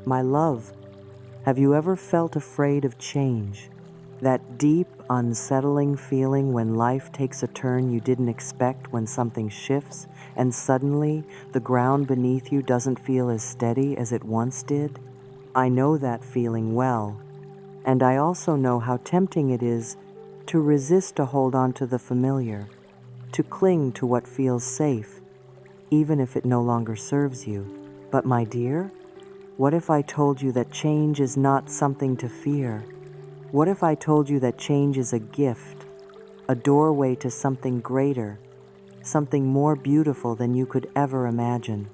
My love, have you ever felt afraid of change? That deep, unsettling feeling when life takes a turn you didn't expect, when something shifts and suddenly the ground beneath you doesn't feel as steady as it once did? I know that feeling well, and I also know how tempting it is to resist to hold on to the familiar, to cling to what feels safe, even if it no longer serves you. But my dear, what if I told you that change is not something to fear? What if I told you that change is a gift, a doorway to something greater, something more beautiful than you could ever imagine?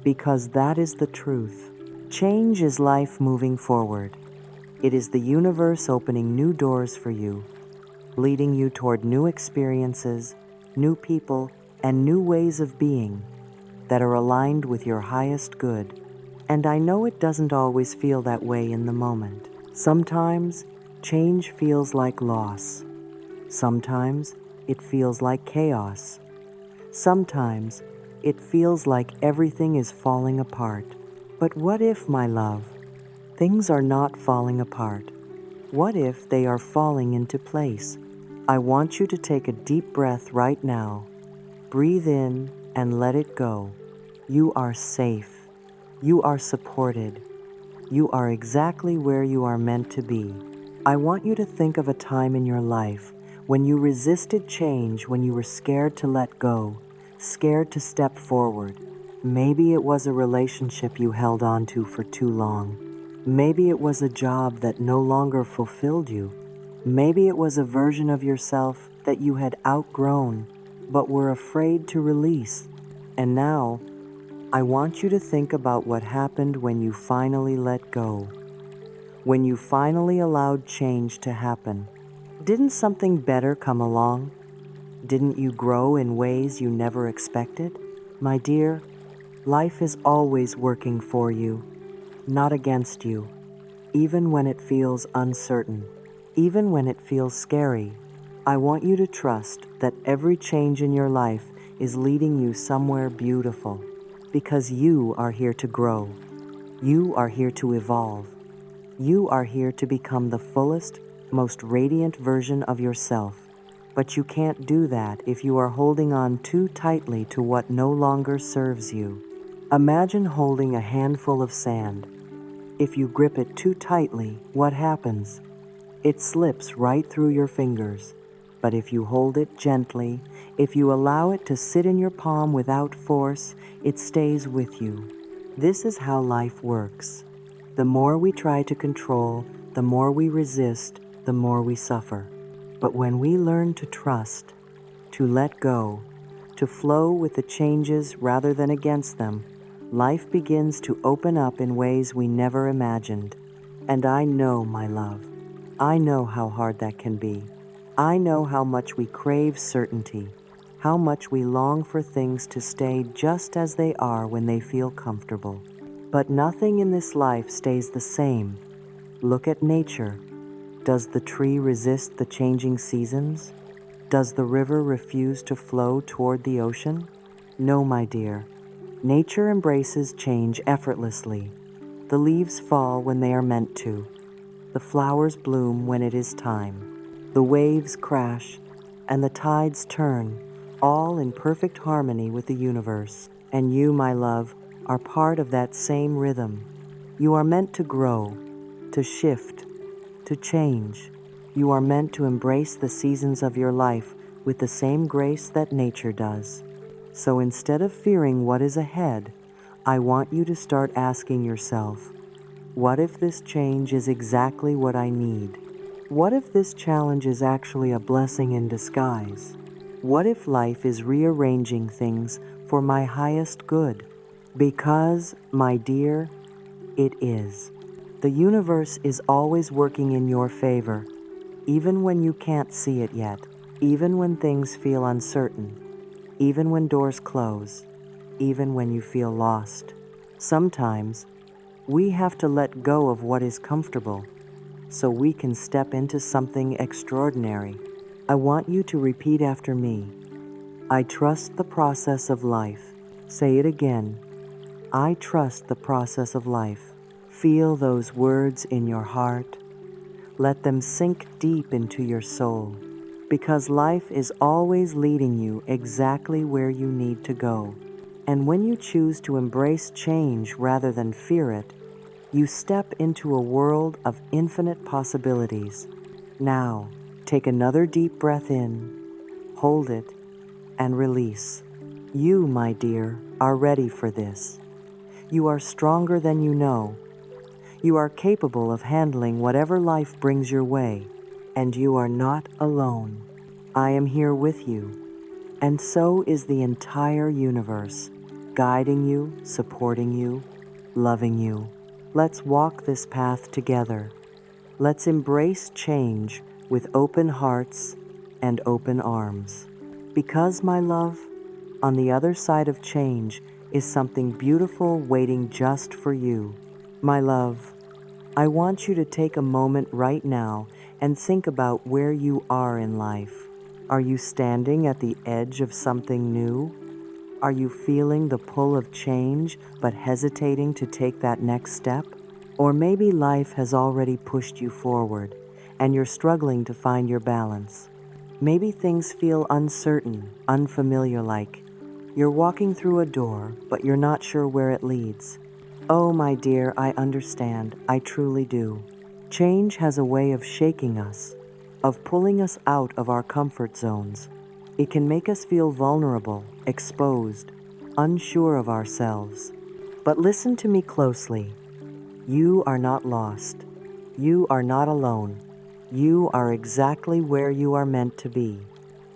Because that is the truth. Change is life moving forward. It is the universe opening new doors for you, leading you toward new experiences, new people, and new ways of being that are aligned with your highest good. And I know it doesn't always feel that way in the moment. Sometimes change feels like loss. Sometimes it feels like chaos. Sometimes it feels like everything is falling apart. But what if, my love, things are not falling apart? What if they are falling into place? I want you to take a deep breath right now. Breathe in and let it go. You are safe. You are supported. You are exactly where you are meant to be. I want you to think of a time in your life when you resisted change, when you were scared to let go, scared to step forward. Maybe it was a relationship you held on to for too long. Maybe it was a job that no longer fulfilled you. Maybe it was a version of yourself that you had outgrown but were afraid to release. And now, I want you to think about what happened when you finally let go, when you finally allowed change to happen. Didn't something better come along? Didn't you grow in ways you never expected? My dear, life is always working for you, not against you, even when it feels uncertain, even when it feels scary. I want you to trust that every change in your life is leading you somewhere beautiful. Because you are here to grow. You are here to evolve. You are here to become the fullest, most radiant version of yourself. But you can't do that if you are holding on too tightly to what no longer serves you. Imagine holding a handful of sand. If you grip it too tightly, what happens? It slips right through your fingers. But if you hold it gently, if you allow it to sit in your palm without force, it stays with you. This is how life works. The more we try to control, the more we resist, the more we suffer. But when we learn to trust, to let go, to flow with the changes rather than against them, life begins to open up in ways we never imagined. And I know, my love, I know how hard that can be. I know how much we crave certainty, how much we long for things to stay just as they are when they feel comfortable. But nothing in this life stays the same. Look at nature. Does the tree resist the changing seasons? Does the river refuse to flow toward the ocean? No, my dear. Nature embraces change effortlessly. The leaves fall when they are meant to. The flowers bloom when it is time. The waves crash, and the tides turn, all in perfect harmony with the universe. And you, my love, are part of that same rhythm. You are meant to grow, to shift, to change. You are meant to embrace the seasons of your life with the same grace that nature does. So instead of fearing what is ahead, I want you to start asking yourself, what if this change is exactly what I need? What if this challenge is actually a blessing in disguise? What if life is rearranging things for my highest good? Because, my dear, it is. The universe is always working in your favor, even when you can't see it yet, even when things feel uncertain, even when doors close, even when you feel lost. Sometimes, we have to let go of what is comfortable so we can step into something extraordinary. I want you to repeat after me. I trust the process of life. Say it again. I trust the process of life. Feel those words in your heart. Let them sink deep into your soul, because life is always leading you exactly where you need to go. And when you choose to embrace change rather than fear it, you step into a world of infinite possibilities. Now, take another deep breath in, hold it, and release. You, my dear, are ready for this. You are stronger than you know. You are capable of handling whatever life brings your way, and you are not alone. I am here with you, and so is the entire universe, guiding you, supporting you, loving you. Let's walk this path together. Let's embrace change with open hearts and open arms. Because, my love, on the other side of change is something beautiful waiting just for you. My love, I want you to take a moment right now and think about where you are in life. Are you standing at the edge of something new? Are you feeling the pull of change but hesitating to take that next step? Or maybe life has already pushed you forward and you're struggling to find your balance. Maybe things feel uncertain, unfamiliar, like you're walking through a door but you're not sure where it leads. Oh, my dear, I understand. I truly do. Change has a way of shaking us, of pulling us out of our comfort zones. It can make us feel vulnerable, exposed, unsure of ourselves. But listen to me closely. You are not lost. You are not alone. You are exactly where you are meant to be.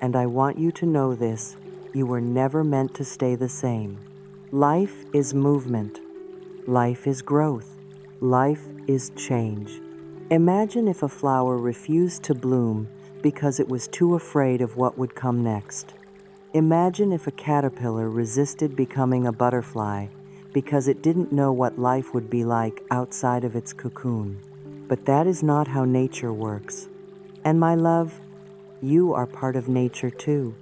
And I want you to know this. You were never meant to stay the same. Life is movement. Life is growth. Life is change. Imagine if a flower refused to bloom because it was too afraid of what would come next. Imagine if a caterpillar resisted becoming a butterfly because it didn't know what life would be like outside of its cocoon. But that is not how nature works. And my love, you are part of nature too.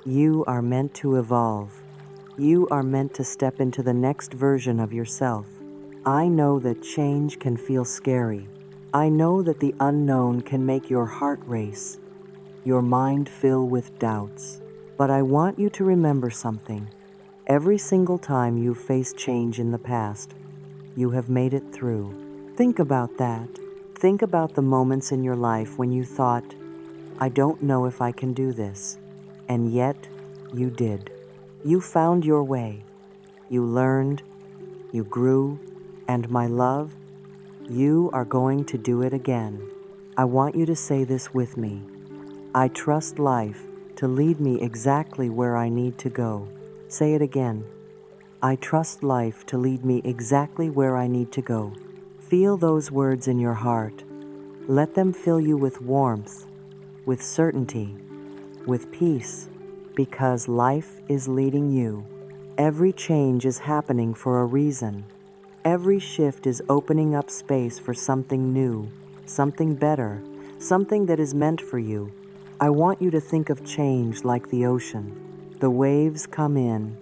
You are meant to evolve. You are meant to step into the next version of yourself. I know that change can feel scary. I know that the unknown can make your heart race, your mind fill with doubts. But I want you to remember something. Every single time you've faced change in the past, you have made it through. Think about that. Think about the moments in your life when you thought, I don't know if I can do this. And yet, you did. You found your way. You learned. You grew. And my love, you are going to do it again. I want you to say this with me. I trust life to lead me exactly where I need to go. Say it again. I trust life to lead me exactly where I need to go. Feel those words in your heart. Let them fill you with warmth, with certainty, with peace, because life is leading you. Every change is happening for a reason. Every shift is opening up space for something new, something better, something that is meant for you. I want you to think of change like the ocean. The waves come in,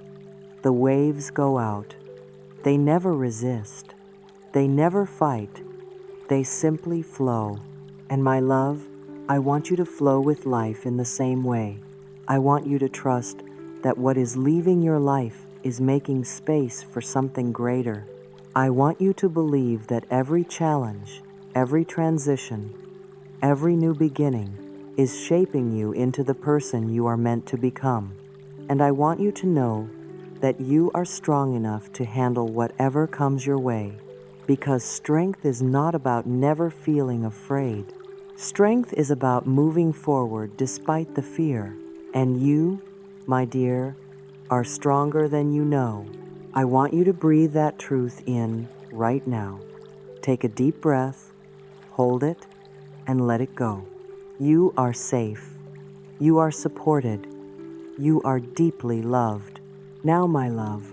the waves go out. They never resist. They never fight. They simply flow. And my love, I want you to flow with life in the same way. I want you to trust that what is leaving your life is making space for something greater. I want you to believe that every challenge, every transition, every new beginning is shaping you into the person you are meant to become. And I want you to know that you are strong enough to handle whatever comes your way, because strength is not about never feeling afraid. Strength is about moving forward despite the fear. And you, my dear, are stronger than you know. I want you to breathe that truth in right now. Take a deep breath, hold it, and let it go. You are safe. You are supported. You are deeply loved. Now, my love,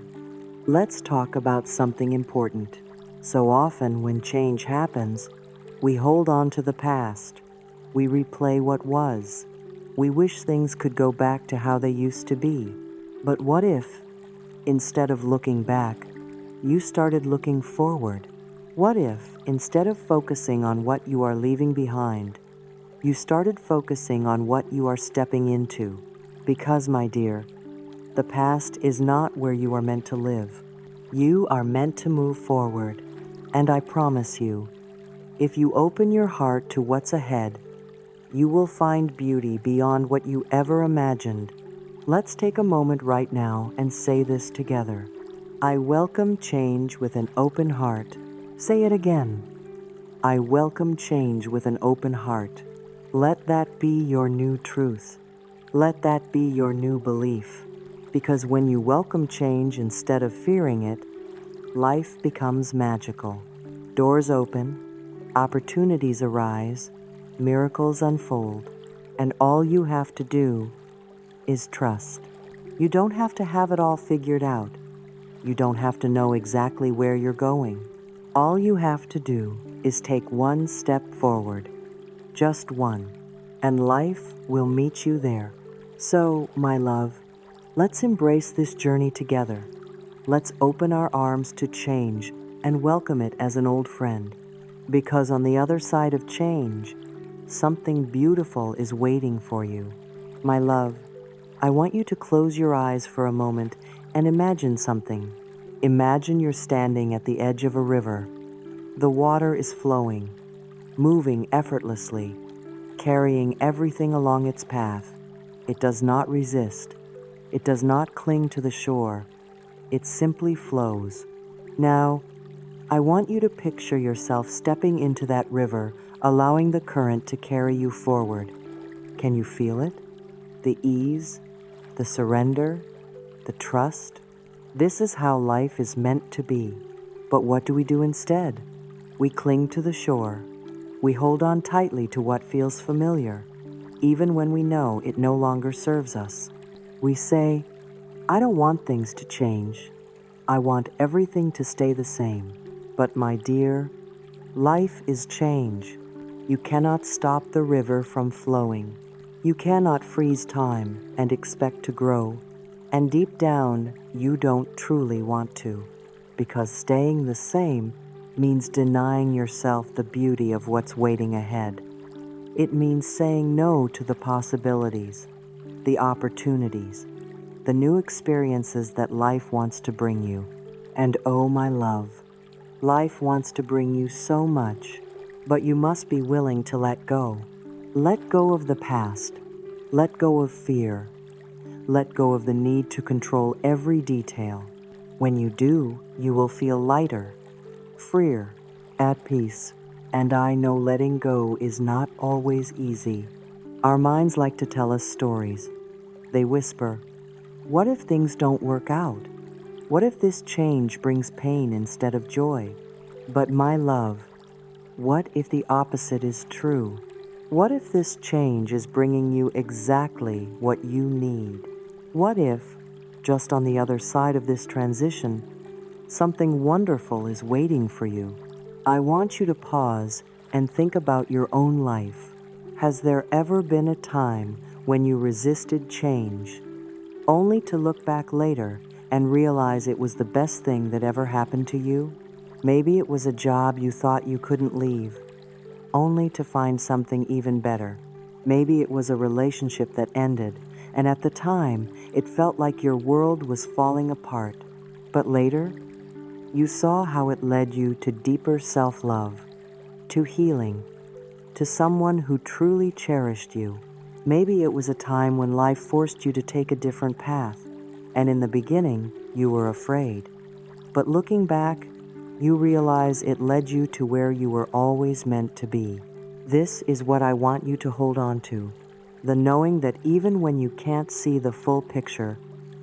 let's talk about something important. So often when change happens, we hold on to the past. We replay what was. We wish things could go back to how they used to be. But what if, instead of looking back, you started looking forward? What if, instead of focusing on what you are leaving behind, you started focusing on what you are stepping into? Because, my dear, the past is not where you are meant to live. You are meant to move forward. And I promise you, if you open your heart to what's ahead, you will find beauty beyond what you ever imagined. Let's take a moment right now and say this together. I welcome change with an open heart. Say it again. I welcome change with an open heart. Let that be your new truth. Let that be your new belief. Because when you welcome change instead of fearing it, life becomes magical. Doors open, opportunities arise, miracles unfold, and all you have to do is trust. You don't have to have it all figured out. You don't have to know exactly where you're going. All you have to do is take one step forward, just one, and life will meet you there. So, my love, let's embrace this journey together. Let's open our arms to change and welcome it as an old friend. Because on the other side of change, something beautiful is waiting for you. My love, I want you to close your eyes for a moment and imagine something. Imagine you're standing at the edge of a river. The water is flowing, moving effortlessly, carrying everything along its path. It does not resist. It does not cling to the shore. It simply flows. Now, I want you to picture yourself stepping into that river, allowing the current to carry you forward. Can you feel it? The ease, the surrender, the trust. This is how life is meant to be. But what do we do instead? We cling to the shore. We hold on tightly to what feels familiar, even when we know it no longer serves us. We say, I don't want things to change. I want everything to stay the same. But my dear, life is change. You cannot stop the river from flowing. You cannot freeze time and expect to grow. And deep down, you don't truly want to, because staying the same means denying yourself the beauty of what's waiting ahead. It means saying no to the possibilities, the opportunities, the new experiences that life wants to bring you. And oh, my love, life wants to bring you so much, but you must be willing to let go. Let go of the past. Let go of fear. Let go of the need to control every detail. When you do, you will feel lighter, freer, at peace. And I know letting go is not always easy. Our minds like to tell us stories. They whisper, what if things don't work out? What if this change brings pain instead of joy? But my love, what if the opposite is true? What if this change is bringing you exactly what you need? What if, just on the other side of this transition, something wonderful is waiting for you? I want you to pause and think about your own life. Has there ever been a time when you resisted change, only to look back later and realize it was the best thing that ever happened to you? Maybe it was a job you thought you couldn't leave, only to find something even better. Maybe it was a relationship that ended, and at the time, it felt like your world was falling apart. But later, you saw how it led you to deeper self-love, to healing, to someone who truly cherished you. Maybe it was a time when life forced you to take a different path, and in the beginning, you were afraid. But looking back, you realize it led you to where you were always meant to be. This is what I want you to hold on to, the knowing that even when you can't see the full picture,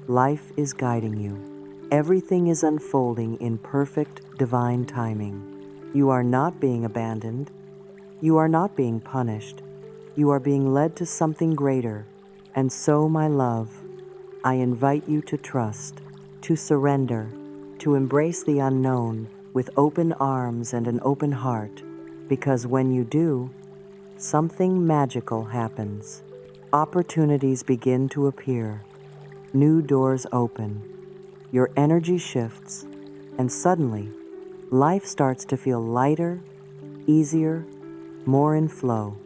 life is guiding you. Everything is unfolding in perfect divine timing. You are not being abandoned. You are not being punished. You are being led to something greater. And so, my love, I invite you to trust, to surrender, to embrace the unknown with open arms and an open heart, because when you do, something magical happens. Opportunities begin to appear. New doors open. Your energy shifts, and suddenly, Life starts to feel lighter, easier, more in flow.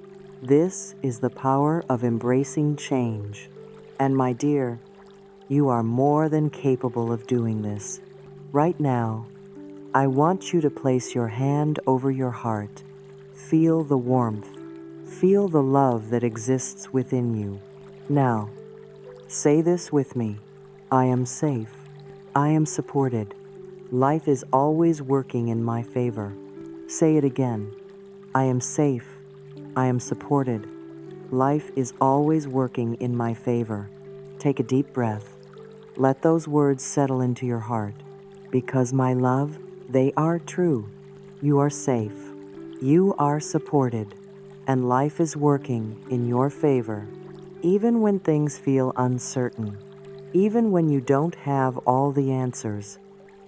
This is the power of embracing change. And my dear, you are more than capable of doing this. Right now, I want you to place your hand over your heart. Feel the warmth. Feel the love that exists within you. Now, say this with me. I am safe. I am supported. Life is always working in my favor. Say it again. I am safe. I am supported. Life is always working in my favor. Take a deep breath. Let those words settle into your heart. Because, my love, they are true. You are safe. You are supported. And life is working in your favor. Even when things feel uncertain. Even when you don't have all the answers.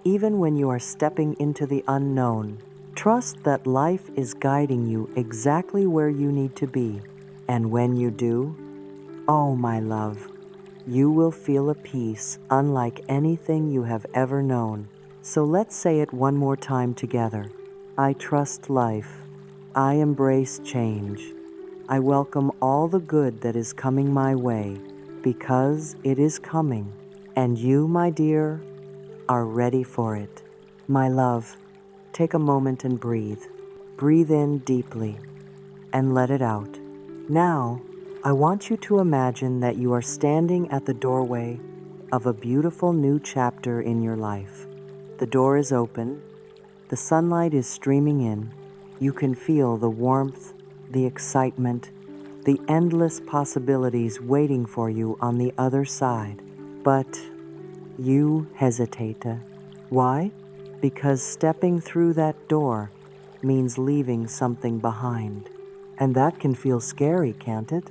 Even when you are stepping into the unknown. Trust that life is guiding you exactly where you need to be. And when you do, oh my love, you will feel a peace unlike anything you have ever known. So let's say it one more time together. I trust life. I embrace change. I welcome all the good that is coming my way because it is coming. And you, my dear, are ready for it. My love, take a moment and breathe. Breathe in deeply and let it out. Now, I want you to imagine that you are standing at the doorway of a beautiful new chapter in your life. The door is open. The sunlight is streaming in. You can feel the warmth, the excitement, the endless possibilities waiting for you on the other side. But you hesitate. Why? Because stepping through that door means leaving something behind. And that can feel scary, can't it?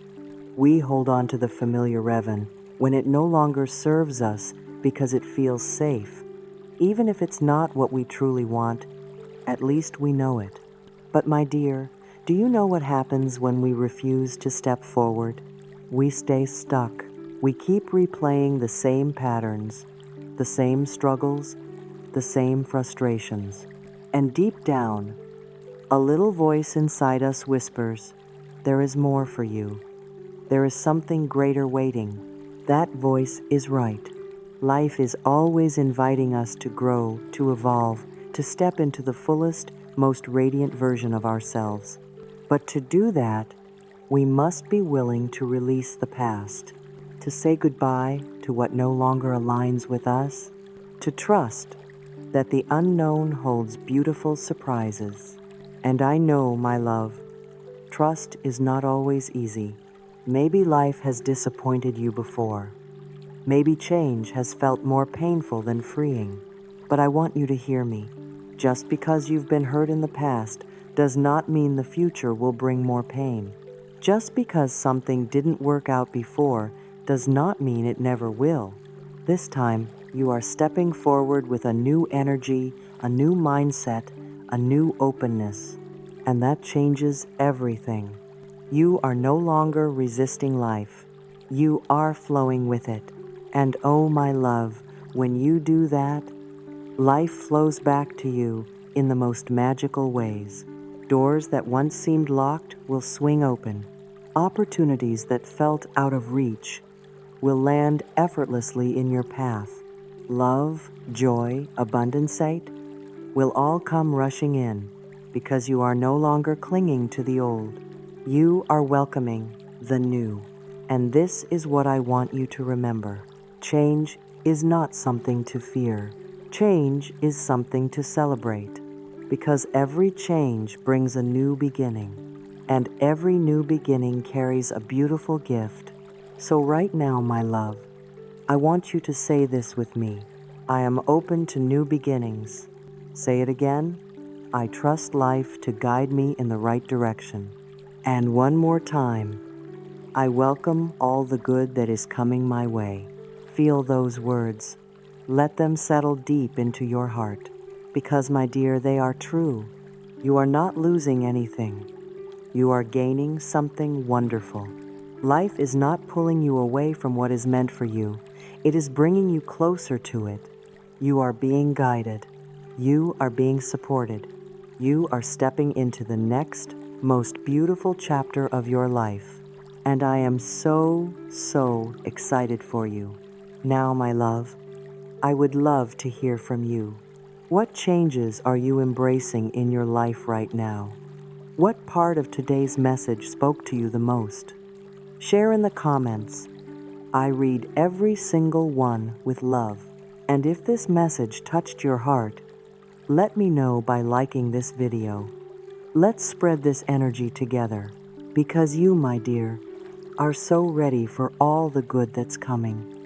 We hold on to the familiar Revan when it no longer serves us because it feels safe. Even if it's not what we truly want, at least we know it. But my dear, do you know what happens when we refuse to step forward? We stay stuck. We keep replaying the same patterns, the same struggles, the same frustrations. And deep down, a little voice inside us whispers, there is more for you. There is something greater waiting. That voice is right. Life is always inviting us to grow, to evolve, to step into the fullest, most radiant version of ourselves. But to do that, we must be willing to release the past, to say goodbye to what no longer aligns with us, to trust that the unknown holds beautiful surprises. And I know, my love, trust is not always easy. Maybe life has disappointed you before. Maybe change has felt more painful than freeing. But I want you to hear me. Just because you've been hurt in the past does not mean the future will bring more pain. Just because something didn't work out before does not mean it never will. This time, you are stepping forward with a new energy, a new mindset, a new openness. And that changes everything. You are no longer resisting life. You are flowing with it. And oh, my love, when you do that, life flows back to you in the most magical ways. Doors that once seemed locked will swing open. Opportunities that felt out of reach will land effortlessly in your path. Love, joy, abundance will all come rushing in because you are no longer clinging to the old. You are welcoming the new. And this is what I want you to remember. Change is not something to fear. Change is something to celebrate. Because every change brings a new beginning. And every new beginning carries a beautiful gift. So right now, my love, I want you to say this with me. I am open to new beginnings. Say it again. I trust life to guide me in the right direction. And one more time, I welcome all the good that is coming my way. Feel those words. Let them settle deep into your heart. Because, my dear, they are true. You are not losing anything. You are gaining something wonderful. Life is not pulling you away from what is meant for you. It is bringing you closer to it. You are being guided. You are being supported. You are stepping into the next, most beautiful chapter of your life. And I am so, so excited for you. Now, my love, I would love to hear from you. What changes are you embracing in your life right now? What part of today's message spoke to you the most? Share in the comments. I read every single one with love. And if this message touched your heart, let me know by liking this video. Let's spread this energy together, because you, my dear, are so ready for all the good that's coming.